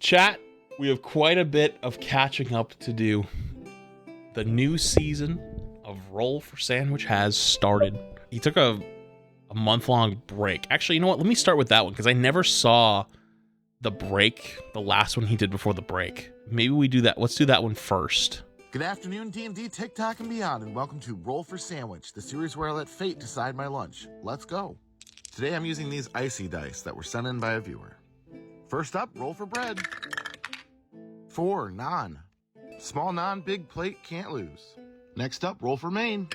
Chat, we have quite a bit of catching up to do. The new season of Roll for Sandwich has started. He took a month-long break. Actually, you know what? Let me start with that one, because I never saw the break, the last one he did before the break. Maybe we do that. Let's do that one first. Good afternoon, D&D, TikTok, and beyond, and welcome to Roll for Sandwich, the series where I let fate decide my lunch. Let's go. Today I'm using these icy dice that were sent in by a viewer. First up, roll for bread. 4, non. Small non, big plate, can't lose. Next up, roll for main.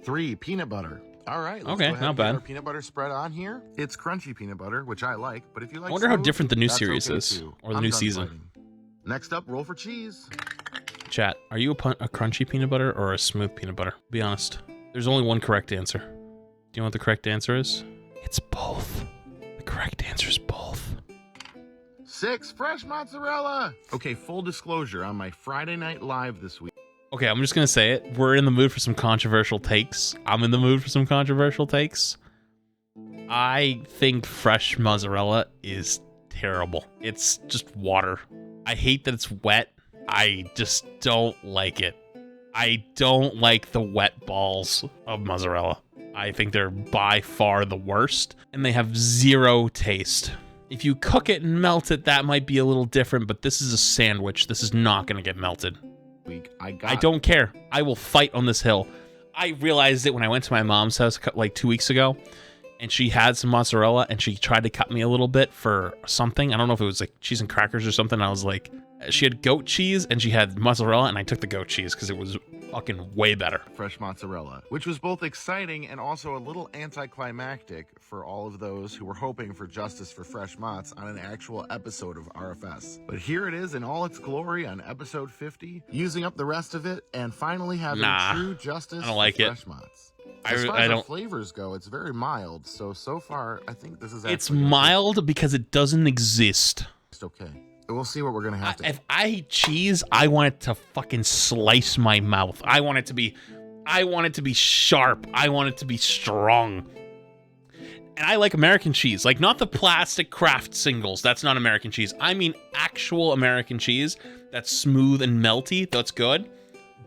3, peanut butter. All right, let's go ahead not and get bad. our peanut butter spread on here. It's crunchy peanut butter, which I like, but if you like I wonder how smooth, different the new that's series okay is, too. or the I'm new done season. fighting. Next up, roll for cheese. Chat, are you a crunchy peanut butter or a smooth peanut butter? Be honest. There's only one correct answer. Do you know what the correct answer is? It's both. The correct answer is both. 6, fresh mozzarella. Okay, full disclosure, on my Friday night live this week. Okay, I'm just gonna say it. We're in the mood for some controversial takes. I'm in the mood for some controversial takes. I think fresh mozzarella is terrible. It's just water. I hate that it's wet. I just don't like it. I don't like the wet balls of mozzarella. I think they're by far the worst, and they have zero taste. If you cook it and melt it, that might be a little different, but this is a sandwich. This is not going to get melted. I don't care. I will fight on this hill. I realized it when I went to my mom's house like 2 weeks ago, and she had some mozzarella, and she tried to cut me a little bit for something. I don't know if it was like cheese and crackers or something. I was like, she had goat cheese, and she had mozzarella, and I took the goat cheese because it was fucking way better. Fresh mozzarella, which was both exciting and also a little anticlimactic for all of those who were hoping for justice for fresh mozz on an actual episode of RFS. But here it is in all its glory on episode 50, using up the rest of it and finally having true justice I don't like for it. fresh mozz. I As far as don't. the flavors go, it's very mild. So far, I think this is. It's mild because it doesn't exist. It's okay. We'll see what we're gonna have to. If I eat cheese, I want it to fucking slice my mouth. I want it to be sharp. I want it to be strong. And I like American cheese, like not the plastic Kraft singles. That's not American cheese. I mean actual American cheese that's smooth and melty. That's good.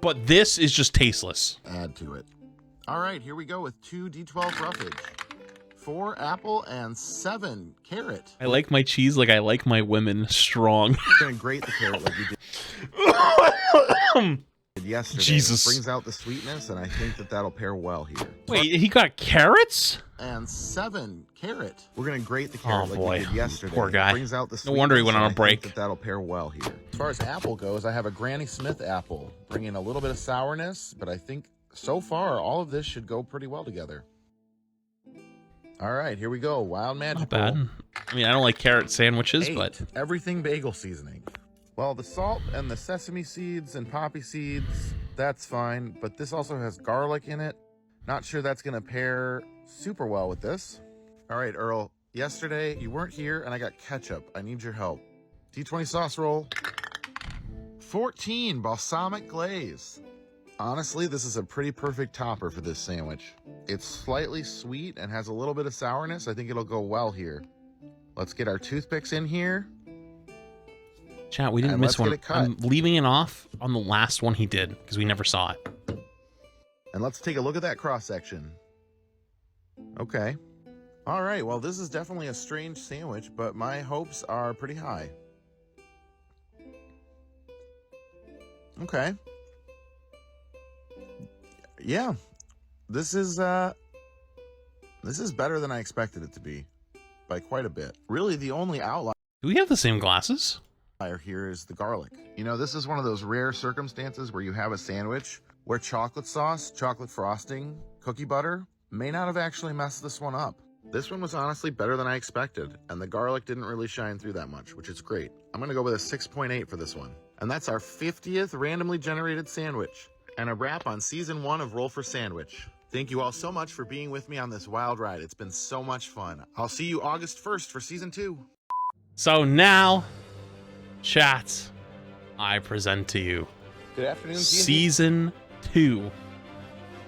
But this is just tasteless. Add to it. All right, here we go with 2 D12 roughage. 4 apple and 7 carrot. I like my cheese like I like my women strong. You're gonna grate the carrot like you did yesterday. Jesus. It brings out the sweetness, and I think that'll pair well here. Wait, he got carrots? And 7 carrot. We're gonna grate the carrot boy. like we did yesterday. Poor guy. It brings out the No sweetness, wonder he went on and a break. I think that'll pair well here. As far as apple goes, I have a Granny Smith apple, bringing a little bit of sourness, but I think so far all of this should go pretty well together. All right, here we go. Wild Magic. Not bad. I mean, I don't like carrot sandwiches, 8, but everything bagel seasoning. Well, the salt and the sesame seeds and poppy seeds, that's fine, but this also has garlic in it. Not sure that's gonna pair super well with this. All right, Earl, yesterday you weren't here and I got ketchup. I need your help. D20 sauce roll. 14, balsamic glaze. Honestly, this is a pretty perfect topper for this sandwich. It's slightly sweet and has a little bit of sourness. I think it'll go well here. Let's get our toothpicks in here. chat, we didn't And miss let's one. get it cut. I'm leaving it off on the last one he did because we never saw it. And let's take a look at that cross section. Okay. All right, well, this is definitely a strange sandwich, but my hopes are pretty high. Okay. Yeah. This is better than I expected it to be by quite a bit. Really, the only outlier Do we have the same glasses? here is the garlic. You know, this is one of those rare circumstances where you have a sandwich where chocolate sauce, chocolate frosting, cookie butter may not have actually messed this one up. This one was honestly better than I expected, and the garlic didn't really shine through that much, which is great. I'm gonna go with a 6.8 for this one. And that's our 50th randomly generated sandwich, and a wrap on season 1 of Roll for Sandwich. Thank you all so much for being with me on this wild ride. It's been so much fun. I'll see you August 1st for season 2. So now, chat, I present to you Good afternoon, TNT. season 2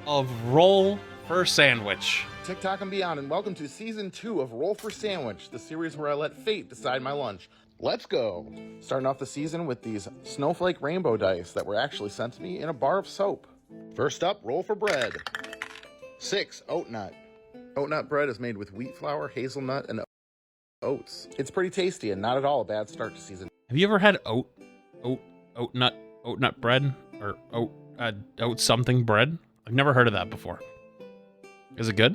of Roll for Sandwich. TikTok and beyond, and welcome to season 2 of Roll for Sandwich, the series where I let fate decide my lunch. Let's go. Starting off the season with these snowflake rainbow dice that were actually sent to me in a bar of soap. First up, roll for bread. 6, oat nut. Oat nut bread is made with wheat flour, hazelnut, and oats. It's pretty tasty and not at all a bad start to season. Have you ever had oat nut bread or oat something bread? I've never heard of that before. Is it good?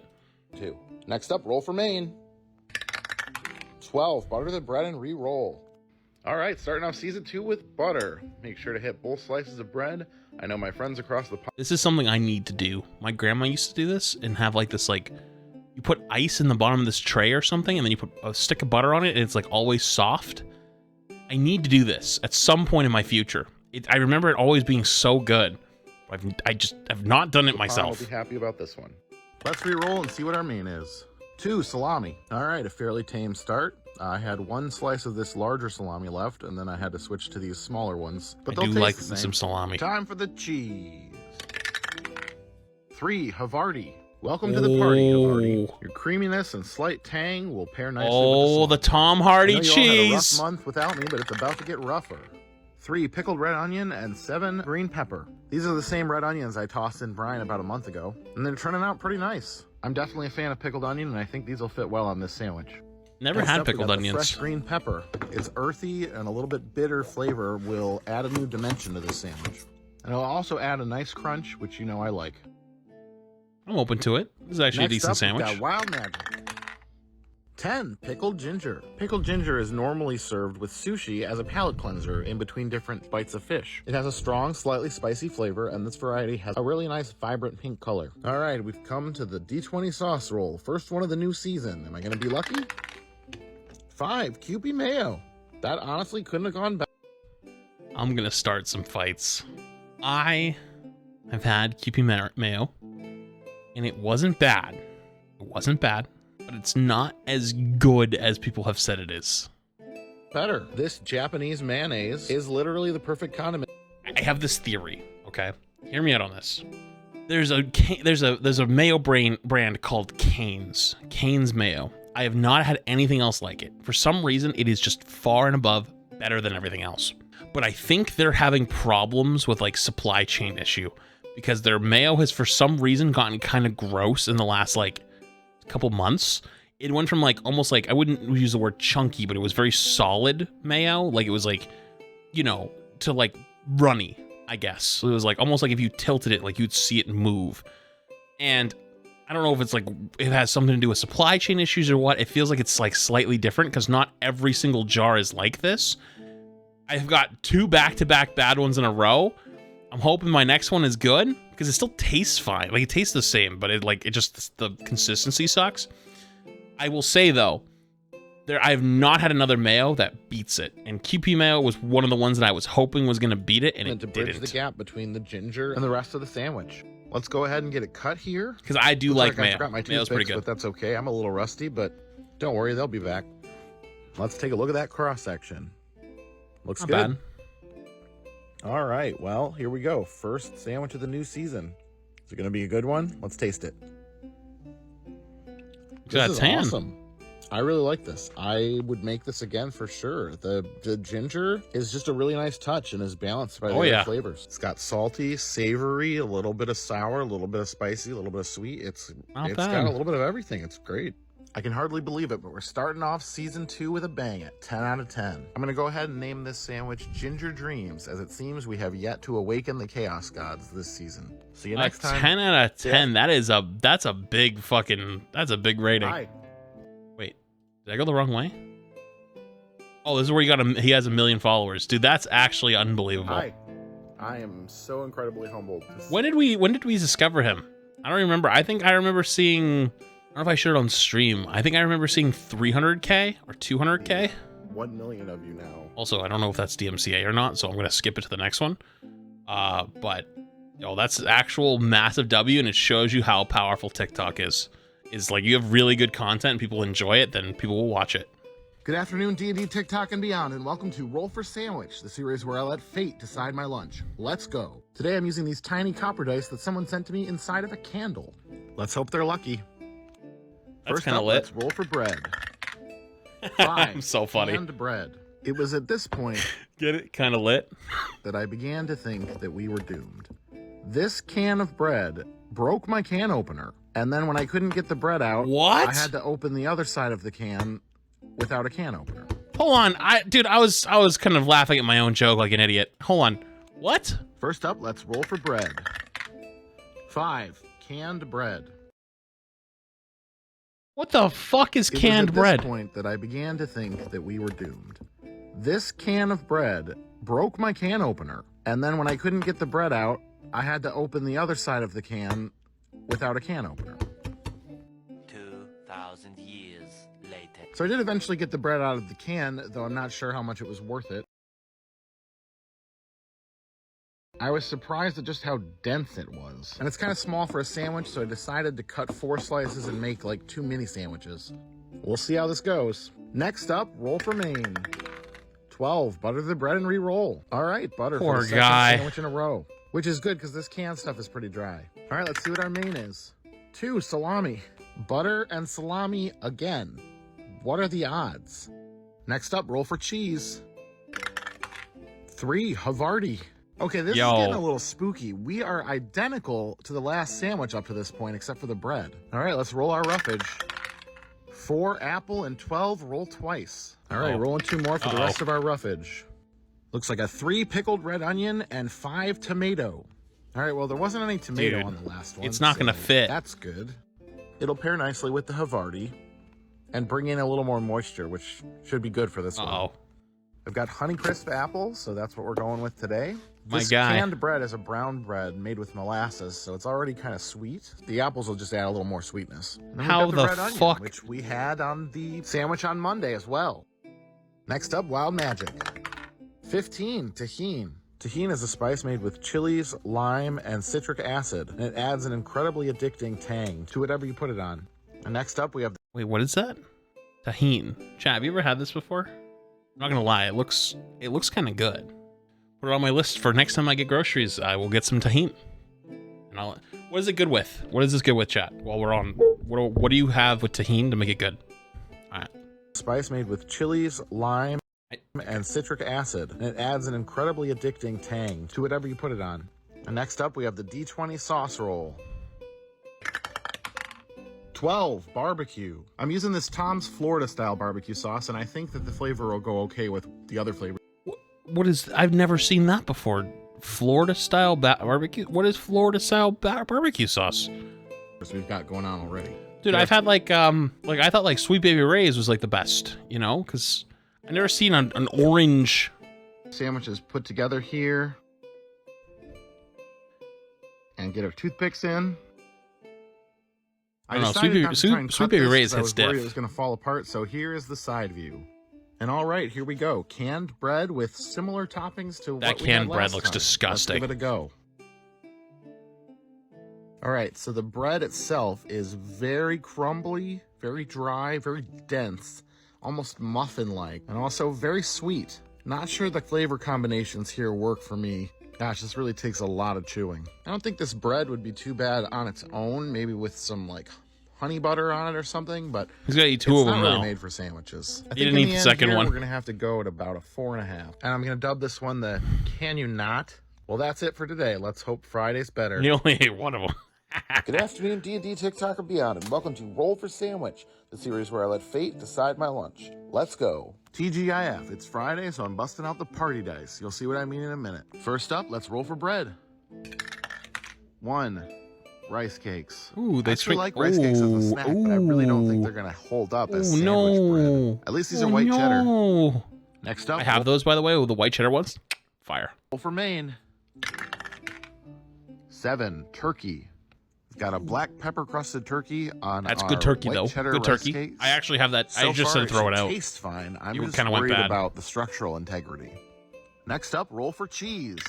2. Next up, roll for Maine. 12, butter the bread and re-roll. All right, starting off season 2 with butter. Make sure to hit both slices of bread. I know my friends across the pond. This is something I need to do. My grandma used to do this and have like this, like, you put ice in the bottom of this tray or something, and then you put a stick of butter on it, and it's like always soft. I need to do this at some point in my future. I remember it always being so good. I just have not done it myself. I'll be happy about this one. Let's re-roll and see what our main is. 2, salami. All right, a fairly tame start. I had 1 slice of this larger salami left, and then I had to switch to these smaller ones. But I do like some salami. Time for the cheese. 3, Havarti. Welcome to the party, Havarti. Your creaminess and slight tang will pair nicely with the Tom Hardy cheese. I know you all had a rough month without me, but it's about to get rougher. 3, pickled red onion, and 7, green pepper. These are the same red onions I tossed in brine about a month ago, and they're turning out pretty nice. I'm definitely a fan of pickled onion, and I think these will fit well on this sandwich. Never had pickled onions. Fresh green pepper. Its earthy and a little bit bitter flavor will add a new dimension to this sandwich. And it'll also add a nice crunch, which you know I like. I'm open to it. This is actually a decent sandwich. We've got wild magic. 10, pickled ginger. Pickled ginger is normally served with sushi as a palate cleanser in between different bites of fish. It has a strong, slightly spicy flavor, and this variety has a really nice, vibrant pink color. All right, we've come to the D20 sauce roll. First one of the new season. Am I going to be lucky? 5, Kewpie mayo. That honestly couldn't have gone better. I'm going to start some fights. I have had Kewpie mayo, and it wasn't bad. It wasn't bad. But it's not as good as people have said it is. Better. This Japanese mayonnaise is literally the perfect condiment. I have this theory, okay? Hear me out on this. There's a mayo brand called Cane's. Cane's mayo. I have not had anything else like it. For some reason, it is just far and above better than everything else. But I think they're having problems with like supply chain issue because their mayo has for some reason gotten kind of gross in the last like couple months. It went from like almost like, I wouldn't use the word chunky, but it was very solid mayo. Like it was like, you know, to like runny, I guess. So it was like almost like if you tilted it, like you'd see it move. And I don't know if it's like it has something to do with supply chain issues or what. It feels like it's like slightly different because not every single jar is like this. I've got 2 back-to-back bad ones in a row. I'm hoping my next one is good because it still tastes fine. Like it tastes the same, but it just the consistency sucks. I will say though, I have not had another mayo that beats it, and Kewpie mayo was one of the ones that I was hoping was going to beat it, and it to bridge didn't. The gap between the ginger and the rest of the sandwich. Let's go ahead and get it cut here. Because I do like mayo. I forgot my Mayo's pretty good, but that's okay. I'm a little rusty, but don't worry, they'll be back. Let's take a look at that cross section. Looks not good. Bad. All right, well, here we go. First sandwich of the new season. Is it going to be a good one? Let's taste it. This is awesome. I really like this. I would make this again for sure. The ginger is just a really nice touch and is balanced by the other flavors. It's got salty, savory, a little bit of sour, a little bit of spicy, a little bit of sweet. It's got a little bit of everything. It's great. I can hardly believe it, but we're starting off season 2 with a bang at 10 out of 10. I'm going to go ahead and name this sandwich Ginger Dreams, as it seems we have yet to awaken the chaos gods this season. See you next time. 10 out of 10. Yeah. That's a big rating. Hi. Wait, did I go the wrong way? Oh, this is where he has 1 million followers. Dude, that's actually unbelievable. Hi. I am so incredibly humbled. When did we discover him? I don't remember. I think I remember seeing, I don't know if I shared it on stream. I think I remember seeing 300K or 200K. 1 million of you now. Also, I don't know if that's DMCA or not, so I'm going to skip it to the next one. But, that's actual massive W, and it shows you how powerful TikTok is. Is like, you have really good content and people enjoy it, then people will watch it. Good afternoon, D&D, TikTok, and beyond, and welcome to Roll for Sandwich, the series where I let fate decide my lunch. Let's go. Today I'm using these tiny copper dice that someone sent to me inside of a candle. Let's hope they're lucky. That's kind of lit. Let's roll for bread. 5, I'm so funny. Canned bread. It was at this point Get it? Kind of lit. that I began to think that we were doomed. This can of bread broke my can opener. And then when I couldn't get the bread out, What? I had to open the other side of the can without a can opener. Hold on. I was kind of laughing at my own joke like an idiot. Hold on. What? First up, let's roll for bread. 5, canned bread. What the fuck is canned It was at bread? this point that I began to think that we were doomed. This can of bread broke my can opener. And then when I couldn't get the bread out, I had to open the other side of the can without a can opener. 2,000 years later. So I did eventually get the bread out of the can, though I'm not sure how much it was worth it. I was surprised at just how dense it was. And it's kind of small for a sandwich, so I decided to cut 4 slices and make like 2 mini sandwiches. We'll see how this goes. Next up, roll for Maine. 12, butter the bread and re-roll. All right, butter Poor for the second guy. sandwich in a row. Which is good because this canned stuff is pretty dry. All right, let's see what our main is. 2, salami. Butter and salami again. What are the odds? Next up, roll for cheese. 3, Havarti. Okay, this is getting a little spooky. We are identical to the last sandwich up to this point, except for the bread. All right, let's roll our roughage. 4, apple, and 12, roll twice. All right, rolling 2 more for the rest of our roughage. Looks like a 3, pickled red onion, and 5, tomato. All right, well, there wasn't any tomato on the last one. It's not going to fit. That's good. It'll pair nicely with the Havarti and bring in a little more moisture, which should be good for this one. I've got Honeycrisp apples, so that's what we're going with today. This canned bread is a brown bread made with molasses, so it's already kind of sweet. The apples will just add a little more sweetness. How the red onion, fuck? which we had on the sandwich on Monday as well. Next up, Wild Magic. 15, tahine. Tahine is a spice made with chilies, lime, and citric acid, and it adds an incredibly addicting tang to whatever you put it on. And next up, we have... Wait, what is that? Tahine. Chat, have you ever had this before? I'm not gonna lie, it looks kind of good. Put it on my list for next time I get groceries. I will get some tahine. And what is it good with? What is this good with, chat? While we're on, what do you have with tahine to make it good? All right. Spice made with chilies, lime, and citric acid, and it adds an incredibly addicting tang to whatever you put it on. And next up, we have the D20 sauce roll. 12, barbecue. I'm using this Tom's Florida style barbecue sauce, and I think that the flavor will go okay with the other flavor. What is? I've never seen that before. Florida style barbecue. What is Florida style barbecue sauce? We've got going on already. Dude, I've had like I thought like Sweet Baby Ray's was like the best, you know, because I never seen an orange sandwiches put together here, and get our toothpicks in. I don't know. Sweet Baby Ray's hits diff. It was going to fall apart, so here is the side view. And all right, here we go. Canned bread with similar toppings to what we had last time. That canned bread looks disgusting. Let's give it a go. All right, so the bread itself is very crumbly, very dry, very dense, almost muffin-like, and also very sweet. Not sure the flavor combinations here work for me. Gosh, this really takes a lot of chewing. I don't think this bread would be too bad on its own, maybe with some like honey butter on it or something, but he's got to eat 2 of them really though. Made for sandwiches. I You think didn't eat the second one. We're gonna have to go at about a 4.5, and I'm gonna dub this one the "Can You Not?" Well, that's it for today. Let's hope Friday's better. You only ate 1 of them. Good afternoon, D&D, TikTok, and beyond, and welcome to Roll for Sandwich, the series where I let fate decide my lunch. Let's go. TGIF, it's Friday, so I'm busting out the party dice. You'll see what I mean in a minute. First up, let's roll for bread. 1, rice cakes. Ooh, they I like rice cakes as a snack, but I really don't think they're going to hold up as sandwich bread. At least these are white cheddar. Next up, I have those, by the way, the white cheddar ones. Fire. Roll for Maine. 7, turkey. Got a black pepper crusted turkey on. That's good turkey though. Good turkey. Cakes. I actually have that. So I just far, said throw it out. Tastes fine. I'm You just kinda went worried bad. about the structural integrity. Next up, roll for cheese.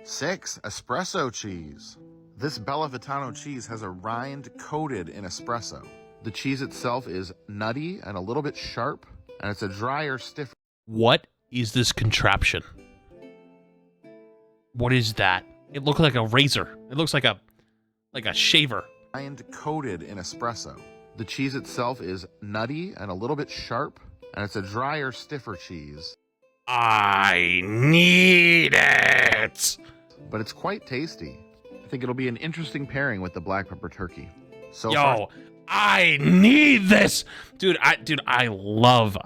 6, espresso cheese. This Bella Vitano cheese has a rind coated in espresso. The cheese itself is nutty and a little bit sharp, and it's a drier, stiffer. What is this contraption? What is that? It looks like a razor. It looks like a shaver. Rind coated in espresso. The cheese itself is nutty and a little bit sharp, And it's a drier, stiffer cheese. I need it. But it's quite tasty. I think it'll be an interesting pairing with the black pepper turkey. So Yo, I need this. Dude, I love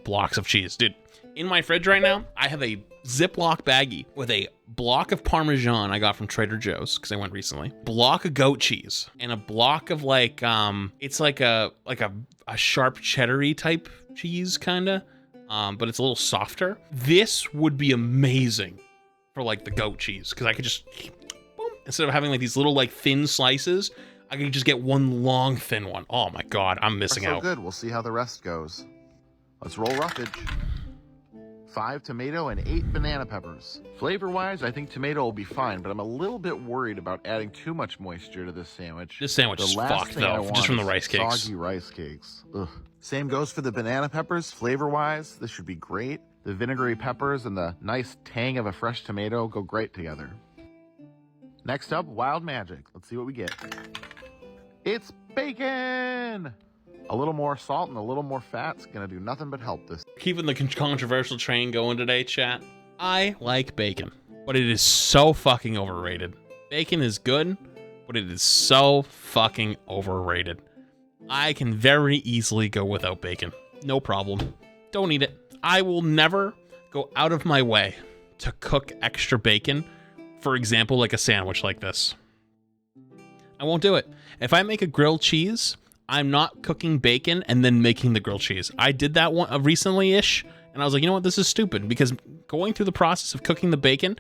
blocks of cheese. Dude, in my fridge right now, I have a Ziploc baggie with a block of Parmesan I got from Trader Joe's because I went recently, block of goat cheese, and a block of like it's like a sharp cheddar-y type cheese kinda, but it's a little softer. This would be amazing for like the goat cheese because I could just boom, instead of having like these little like thin slices, I could just get one long thin one. Oh my god, I'm missing out. Good. We'll see how the rest goes. Let's roll roughage. 5 tomato and 8 banana peppers. Flavor-wise, I think tomato will be fine, but I'm a little bit worried about adding too much moisture to this sandwich. This sandwich is fucked though, just from the rice cakes. Soggy rice cakes. Ugh. Same goes for the banana peppers. Flavor-wise, this should be great. The vinegary peppers and the nice tang of a fresh tomato go great together. Next up, wild magic. Let's see what we get. It's bacon! A little more salt and a little more fat's gonna do nothing but help this. Keeping the controversial train going today, chat. I like bacon, but it is so fucking overrated. Bacon is good, but it is so fucking overrated. I can very easily go without bacon. No problem. Don't need it. I will never go out of my way to cook extra bacon, for example, like a sandwich like this. I won't do it. If I make a grilled cheese, I'm not cooking bacon and then making the grilled cheese. I did that one recently-ish, and I was like, you know what, this is stupid, because going through the process of cooking the bacon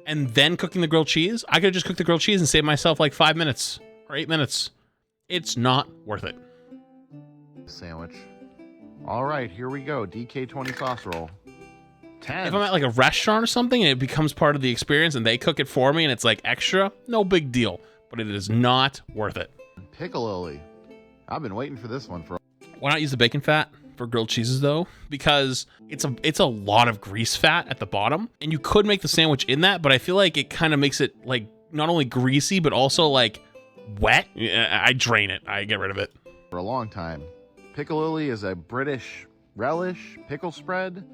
and then cooking the grilled cheese, I could just cook the grilled cheese and save myself like 5 minutes or 8 minutes. It's not worth it. Sandwich. All right, here we go. DK20 sauce roll. 10. If I'm at like a restaurant or something and it becomes part of the experience and they cook it for me and it's like extra, no big deal, but it is not worth it. Pickle lily. I've been waiting for this one for. Why not use the bacon fat for grilled cheeses though? Because it's a lot of grease fat at the bottom, and you could make the sandwich in that, but I feel like it kind of makes it like not only greasy but also like wet. I drain it. I get rid of it for a long time. Pickle lily is a British relish pickle spread.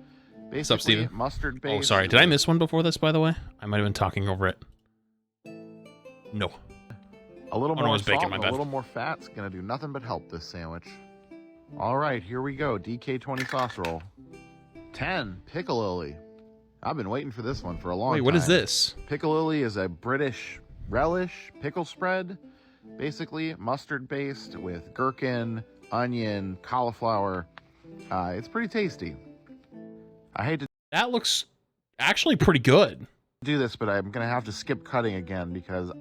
Basically, what's up, Steven? Mustard based. Oh, sorry. Did I miss one before this? By the way, I might have been talking over it. No. A little more salt bacon, and a little more fat's gonna do nothing but help this sandwich. All right, here we go. DK20 sauce roll. 10. Pickle lily. I've been waiting for this one for a long time. Wait, what is this? Pickle lily is a British relish pickle spread. Basically, mustard based with gherkin, onion, cauliflower. It's pretty tasty. I hate to That looks actually pretty good. do this, but I'm gonna have to skip cutting again because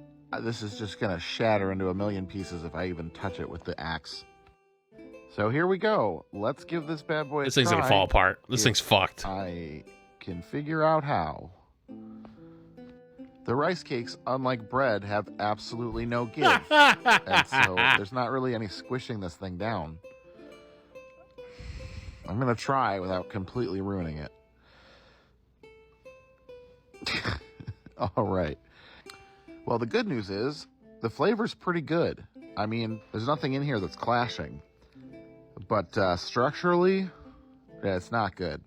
this is just gonna shatter into a million pieces if I even touch it with the axe. So here we go. Let's give this bad boy a This thing's try. gonna fall apart. This thing's fucked. I can figure out how. The rice cakes, unlike bread, have absolutely no give. And so there's not really any squishing this thing down. I'm gonna try without completely ruining it. All right. Well, the good news is the flavor's pretty good. I mean, there's nothing in here that's clashing. But structurally, yeah, it's not good.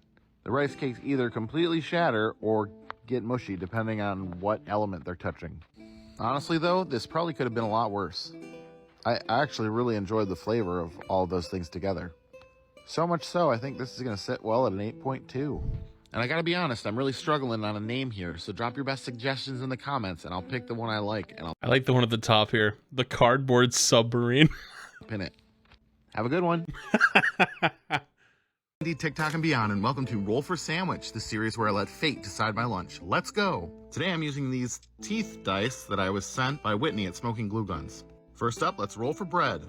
The rice cakes either completely shatter or get mushy depending on what element they're touching. Honestly, though, this probably could have been a lot worse. I actually really enjoyed the flavor of all those things together. So much so, I think this is going to sit well at an 8.2. And I gotta be honest, I'm really struggling on a name here, so drop your best suggestions in the comments, and I'll pick the one I like, and I'll I like the one at the top here. The cardboard submarine. pin it. Have a good one. TikTok and beyond, and welcome to Roll for Sandwich, the series where I let fate decide my lunch. Let's go. Today I'm using these teeth dice that I was sent by Whitney at Smoking Glue Guns. First up, let's roll for bread.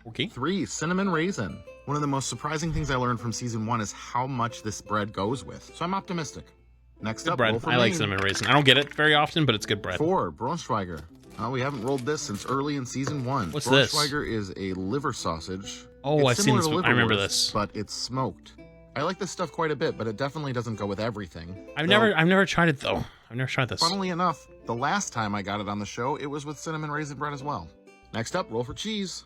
Okay. 3, cinnamon raisin. One of the most surprising things I learned from season 1 is how much this bread goes with, so I'm optimistic. Next Good up, bread. roll for I like Maine. cinnamon raisin. I don't get it very often, but it's good bread. 4, Braunschweiger. We haven't rolled this since early in season 1. What's this? Braunschweiger is a liver sausage. Oh, It's I've seen similar this to one. I remember liverwurst, this. but it's smoked. I like this stuff quite a bit, but it definitely doesn't go with everything. I've never tried it though. I've never tried this. Funnily enough, the last time I got it on the show, it was with cinnamon raisin bread as well. Next up, roll for cheese.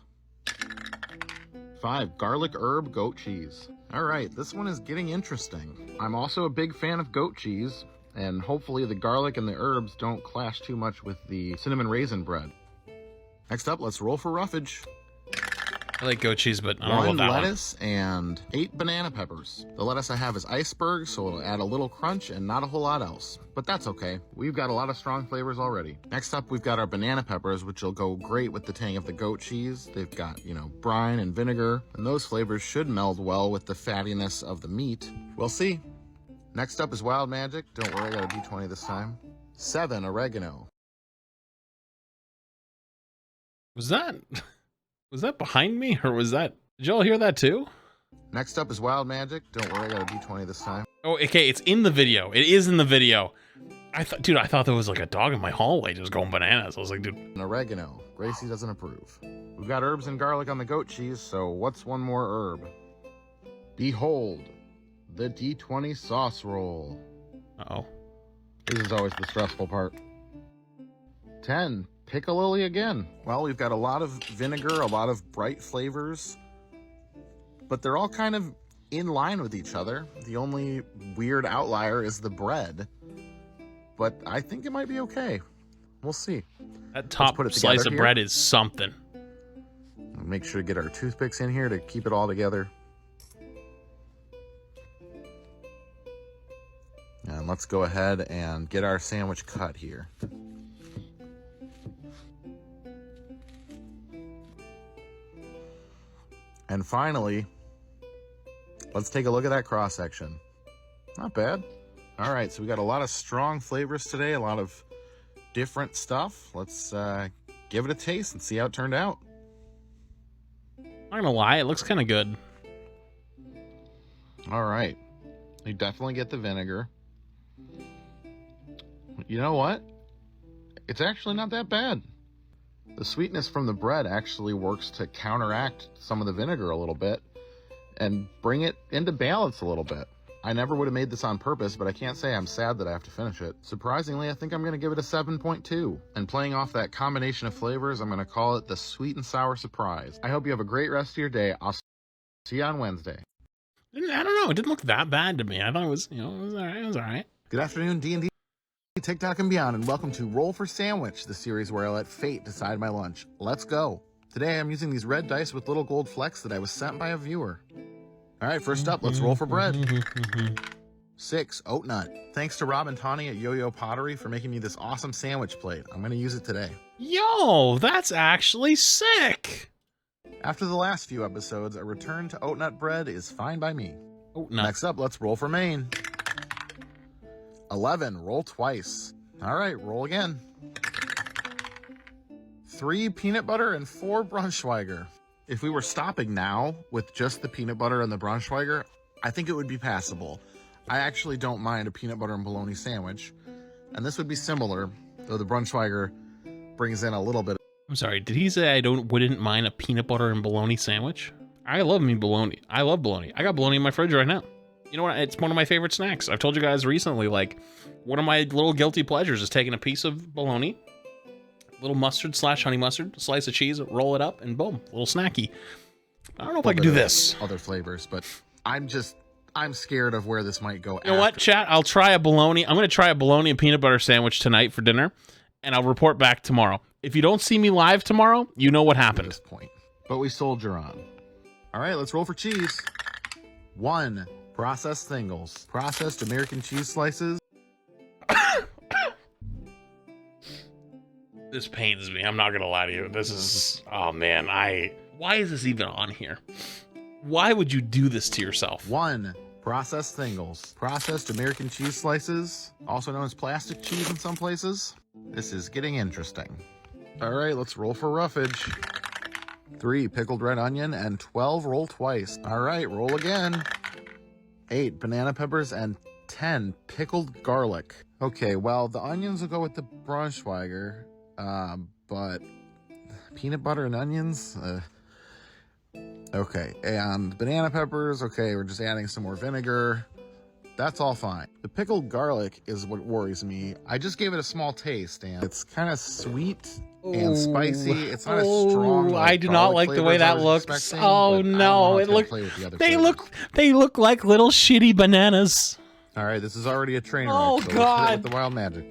5, garlic herb goat cheese. All right, this one is getting interesting. I'm also a big fan of goat cheese, and hopefully the garlic and the herbs don't clash too much with the cinnamon raisin bread. Next up, let's roll for roughage. I like goat cheese, but I don't know about that one. 1 lettuce and 8 banana peppers. The lettuce I have is iceberg, so it'll add a little crunch and not a whole lot else. But that's okay. We've got a lot of strong flavors already. Next up, we've got our banana peppers, which will go great with the tang of the goat cheese. They've got, brine and vinegar, and those flavors should meld well with the fattiness of the meat. We'll see. Next up is wild magic. Don't worry, I got a D20 this time. 7, oregano. Was that behind me, or was that... Did y'all hear that too? Next up is wild magic. Don't worry, I got a D20 this time. Oh, okay, it's in the video. It is in the video. I thought there was like a dog in my hallway just going bananas. I was like, dude. And oregano. Gracie doesn't approve. We've got herbs and garlic on the goat cheese, so what's one more herb? Behold, the D20 sauce roll. Uh-oh. This is always the stressful part. 10, piccalilli again. Well, we've got a lot of vinegar, a lot of bright flavors, but they're all kind of in line with each other. The only weird outlier is the bread, but I think it might be okay. We'll see. That top slice of bread is something. Make sure to get our toothpicks in here to keep it all together. And let's go ahead and get our sandwich cut here. And finally, let's take a look at that cross section. Not bad. All right, so we got a lot of strong flavors today, a lot of different stuff. Let's give it a taste and see how it turned out. Not gonna lie, it looks kind of good. All right, you definitely get the vinegar. You know what? It's actually not that bad. The sweetness from the bread actually works to counteract some of the vinegar a little bit and bring it into balance a little bit. I never would have made this on purpose, but I can't say I'm sad that I have to finish it. Surprisingly, I think I'm going to give it a 7.2. And playing off that combination of flavors, I'm going to call it the sweet and sour surprise. I hope you have a great rest of your day. I'll see you on Wednesday. I don't know. It didn't look that bad to me. I thought it was, it was all right. It was all right. Good afternoon, D&D, TikTok, and beyond, and welcome to Roll for Sandwich, the series where I let fate decide my lunch. Let's go. Today, I'm using these red dice with little gold flecks that I was sent by a viewer. All right, first up, let's roll for bread. 6, oat nut. Thanks to Rob and Tawny at Yo-Yo Pottery for making me this awesome sandwich plate. I'm going to use it today. Yo, that's actually sick. After the last few episodes, a return to oat nut bread is fine by me. Oat nut. Next up, let's roll for main. 11, roll twice. All right, roll again. 3, peanut butter, and 4, Braunschweiger. If we were stopping now with just the peanut butter and the Braunschweiger, I think it would be passable. I actually don't mind a peanut butter and bologna sandwich, and this would be similar, though the Braunschweiger brings in a little bit. I'm sorry, did he say wouldn't mind a peanut butter and bologna sandwich? I love me bologna. I love bologna. I got bologna in my fridge right now. You know what? It's one of my favorite snacks. I've told you guys recently, like, one of my little guilty pleasures is taking a piece of bologna, little mustard / honey mustard, slice of cheese, roll it up, and boom, a little snacky. I don't know if I can do this. Other flavors, but I'm scared of where this might go. You know what, chat? I'll try a bologna. I'm going to try a bologna and peanut butter sandwich tonight for dinner, and I'll report back tomorrow. If you don't see me live tomorrow, you know what happened. At this point, but we soldier on. All right, let's roll for cheese. 1, processed singles. Processed American cheese slices. This pains me. I'm not going to lie to you. This is... Oh, man. Why is this even on here? Why would you do this to yourself? 1, processed singles. Processed American cheese slices, also known as plastic cheese in some places. This is getting interesting. All right, let's roll for roughage. 3, pickled red onion, and 12, roll twice. All right, roll again. 8, banana peppers, and 10, pickled garlic. Okay, well, the onions will go with the Braunschweiger, but peanut butter and onions? Okay, and banana peppers, okay, we're just adding some more vinegar. That's all fine. The pickled garlic is what worries me. I just gave it a small taste, and it's kind of sweet and spicy. It's not as strong. I Like do not garlic like the way flavors I that was looks. expecting, Oh but I don't know no, how it it's gonna look. play with the other They flavors. they look like little shitty bananas. All right, this is already a train wreck. Oh, so God. let's hit it with the wild magic.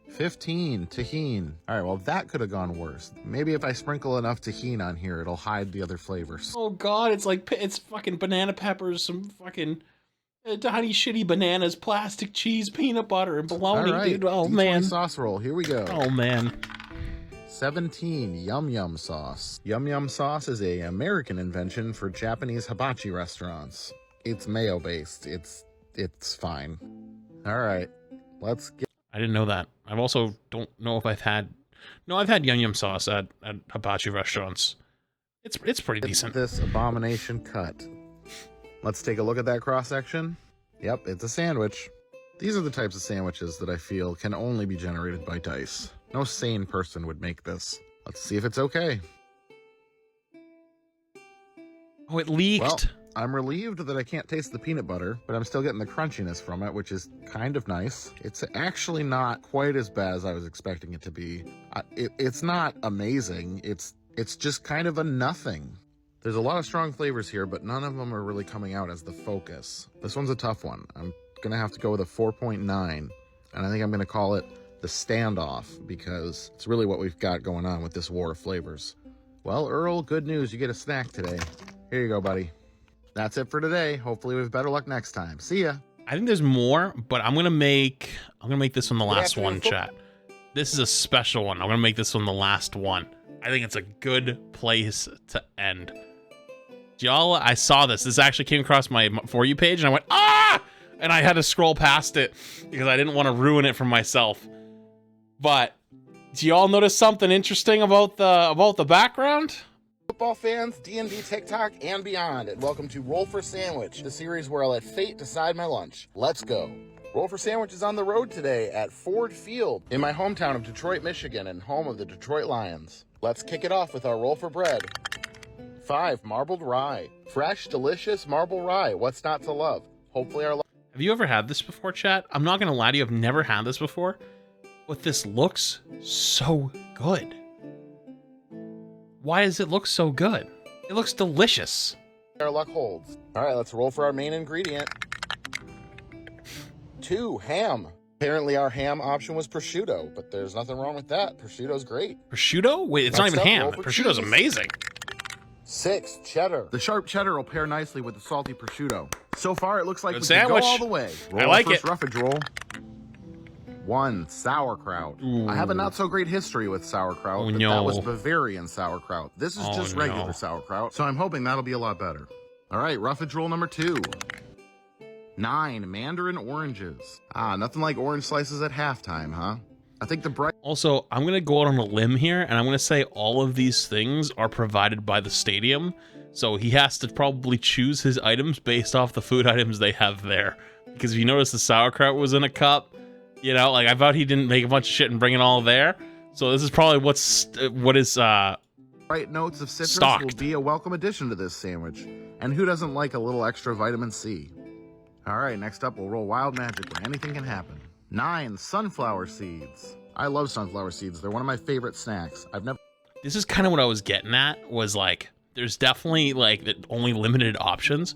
15 tahine. All right, well that could have gone worse. Maybe if I sprinkle enough tahine on here, it'll hide the other flavors. Oh god, it's fucking banana peppers, some fucking tiny shitty bananas, plastic cheese, peanut butter, and bologna, All right, dude. Oh D20 man. sauce roll. Here we go. Oh man. 17 yum yum sauce. Yum yum sauce is a American invention for Japanese hibachi restaurants. It's mayo based. It's fine. All right, let's get. I didn't know that. I've also don't know if I've had. No, I've had yum yum sauce at hibachi restaurants. It's pretty decent. This abomination cut. Let's take a look at that cross section. Yep, it's a sandwich. These are the types of sandwiches that I feel can only be generated by dice. No sane person would make this. Let's see if it's okay. Oh, it leaked. Well, I'm relieved that I can't taste the peanut butter, but I'm still getting the crunchiness from it, which is kind of nice. It's actually not quite as bad as I was expecting it to be. It's not amazing. It's just kind of a nothing. There's a lot of strong flavors here, but none of them are really coming out as the focus. This one's a tough one. I'm gonna have to go with a 4.9, and I think I'm gonna call it the standoff because it's really what we've got going on with this war of flavors. Well, Earl, good news. You get a snack today. Here you go, buddy. That's it for today. Hopefully we have better luck next time. See ya. I think there's more, but I'm gonna make this one the last one, chat. This is a special one. I'm gonna make this one the last one. I think it's a good place to end. Y'all, I saw this. This actually came across my For You page, and I went, ah! And I had to scroll past it because I didn't want to ruin it for myself. But do y'all notice something interesting about the background? Football fans, D&D, TikTok, and beyond, and welcome to Roll for Sandwich, the series where I let fate decide my lunch. Let's go. Roll for Sandwich is on the road today at Ford Field in my hometown of Detroit, Michigan, and home of the Detroit Lions. Let's kick it off with our roll for bread. 5, marbled rye. Fresh, delicious marbled rye. What's not to love? Hopefully our... Have you ever had this before, chat? I'm not gonna lie to you, I've never had this before, but this looks so good. Why does it look so good? It looks delicious. Our luck holds. All right, let's roll for our main ingredient. 2, ham. Apparently our ham option was prosciutto, but there's nothing wrong with that. Prosciutto's great. Prosciutto? Wait, it's not even ham. Prosciutto's amazing. 6, cheddar. The sharp cheddar will pair nicely with the salty prosciutto. So far, it looks like Good we sandwich. can go all the way. Roll I like our first it. roughage roll. 1, sauerkraut. Ooh. I have a not so great history with sauerkraut, Oh, but no. that was Bavarian sauerkraut. This is Oh, just regular no. sauerkraut, so I'm hoping that'll be a lot better. All right, roughage roll number 2. 9, mandarin oranges. Ah, nothing like orange slices at halftime, huh? I think the bright... Also, I'm gonna go out on a limb here, and I'm gonna say all of these things are provided by the stadium, so he has to probably choose his items based off the food items they have there. Because if you notice, the sauerkraut was in a cup. You know, like I thought he didn't make a bunch of shit and bring it all there. So this is probably what is bright notes of citrus stocked. will be a welcome addition to this sandwich. And who doesn't like a little extra vitamin C? All right, next up, we'll roll wild magic where anything can happen. 9, sunflower seeds. I love sunflower seeds. They're one of my favorite snacks. This is kind of what I was getting at, was like, there's definitely like only limited options,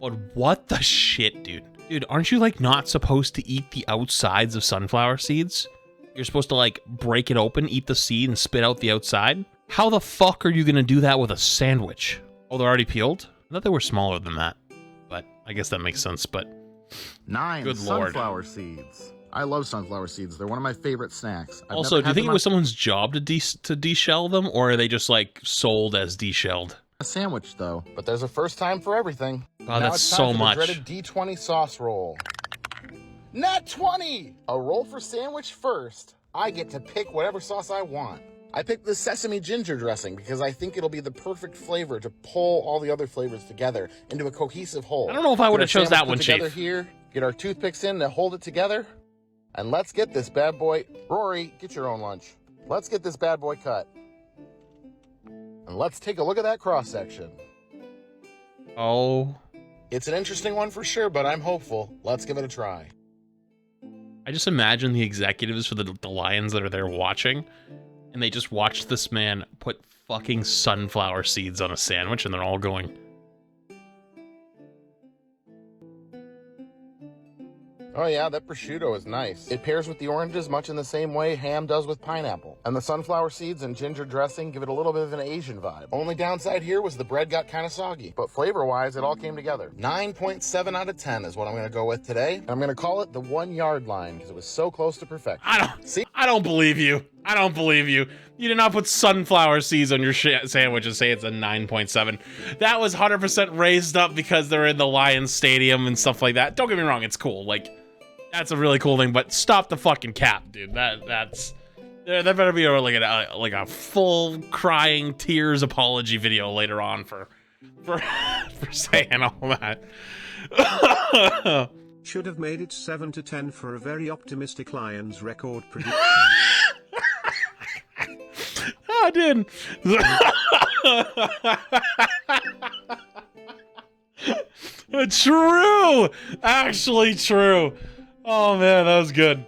but what the shit, dude? Dude, aren't you like not supposed to eat the outsides of sunflower seeds? You're supposed to like break it open, eat the seed, and spit out the outside? How the fuck are you gonna do that with a sandwich? Oh, they're already peeled? I thought they were smaller than that, but I guess that makes sense, but... 9, Good Lord. sunflower seeds. I love sunflower seeds. They're one of my favorite snacks. Also, do you think it was someone's job to deshell them, or are they just like sold as deshelled? a sandwich though? But there's a first time for everything. Oh, Now that's it's time so for the much. dreaded D20 sauce roll. Nat 20! A roll for sandwich first. I get to pick whatever sauce I want. I picked the sesame ginger dressing because I think it'll be the perfect flavor to pull all the other flavors together into a cohesive whole. I don't know if I would have Get our chose that sandwich one, put together Chief. here, get our toothpicks in to hold it together, and let's get this bad boy. Rory, get your own lunch. Let's get this bad boy cut. And let's take a look at that cross section. Oh, It's an interesting one for sure, but I'm hopeful. Let's give it a try. I just imagine the executives for the Lions that are there watching, and they just watched this man put fucking sunflower seeds on a sandwich, and they're all going, Oh yeah, that prosciutto is nice. It pairs with the oranges much in the same way ham does with pineapple. And the sunflower seeds and ginger dressing give it a little bit of an Asian vibe. Only downside here was the bread got kind of soggy. But flavor-wise, it all came together. 9.7 out of 10 is what I'm going to go with today. And I'm going to call it the 1 yard line because it was so close to perfection. I don't believe you. I don't believe you. You did not put sunflower seeds on your sandwich and say it's a 9.7. That was 100% raised up because they're in the Lions Stadium and stuff like that. Don't get me wrong, it's cool. Like, that's a really cool thing, but stop the fucking cap, dude. That's there better be a full crying tears apology video later on for saying all that. Should have made it 7 to 10 for a very optimistic Lions record prediction. Oh, dude. True. Actually true. Oh man, that was good.